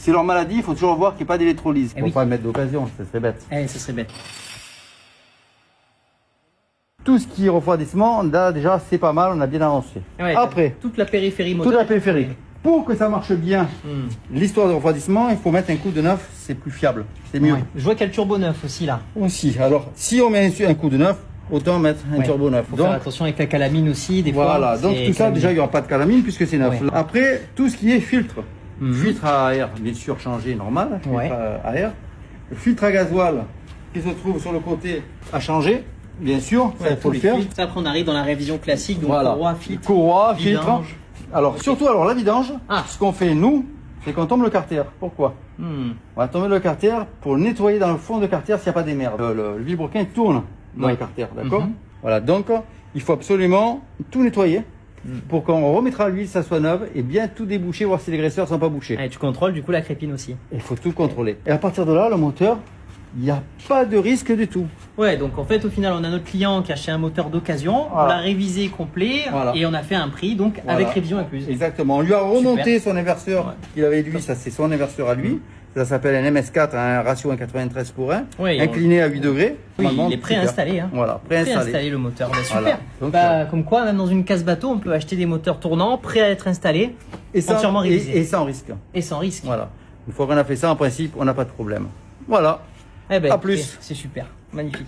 C'est leur maladie, il faut toujours voir qu'il n'y ait pas d'électrolyse. Eh Faut oui. pas le mettre d'occasion, ça serait bête. Eh, ce serait bête. Tout ce qui est refroidissement, là déjà c'est pas mal, on a bien avancé. Ouais, Après, toute la périphérie moteur. toute la périphérique. Pour que ça marche bien, Hmm. l'histoire de refroidissement, il faut mettre un coup de neuf, c'est plus fiable, c'est mieux. Ouais. Je vois qu'il y a le turbo neuf aussi là. Aussi, alors si on met un coup de neuf, autant mettre un Ouais. turbo neuf. Faut faire attention avec la calamine aussi, des fois. Voilà, donc c'est tout ça calamine. déjà il n'y aura pas de calamine puisque c'est neuf. Ouais. Après, tout ce qui est filtre. Mhm. Filtre à air, bien sûr changé, normal, filtre Ouais. à air. Le filtre à gasoil qui se trouve sur le côté à changer, bien sûr, ça Ouais, il faut tous le les faire. filtres. Ça, après on arrive dans la révision classique, donc Voilà. courroie, filtre. Courroie, filtre. vidange. Alors surtout alors la vidange, Ah. ce qu'on fait nous, c'est qu'on tombe le carter. Pourquoi? Hmm. On va tomber le carter pour le nettoyer dans le fond de carter s'il n'y a pas des merdes. Le vilebrequin tourne dans Ouais. le carter, d'accord? Mhm. Voilà, donc il faut absolument tout nettoyer pour qu'on remettra l'huile, ça soit neuve et bien tout déboucher, voir si les graisseurs sont pas bouchés. Ouais, tu contrôles du coup la crépine aussi. Il faut tout contrôler. Et à partir de là, le moteur, il n'y a pas de risque du tout. Ouais, donc en fait au final on a notre client qui a acheté un moteur d'occasion, on Voilà. l'a révisé complet Voilà. et on a fait un prix donc Voilà. avec révision incluse. Exactement. On lui a remonté son inverseur Ouais. qu'il avait lui, ça c'est son inverseur à lui. Ça s'appelle un MS4, un ratio 1,93 pour 1, Ouais, et incliné à 8 degrés. Oui, Normalement, il est super. préinstallé. Hein. Voilà, préinstallé. Préinstallé le moteur. Bah, super. Voilà. Donc, Bah, comme quoi, même dans une case bateau, on peut acheter des moteurs tournants, prêts à être installés, Et sans, entièrement révisés. et sans risque. Et sans risque. Voilà. Une fois qu'on a fait ça, en principe, on n'a pas de problème. Voilà. Eh ben, À écoutez, plus. C'est super. Magnifique.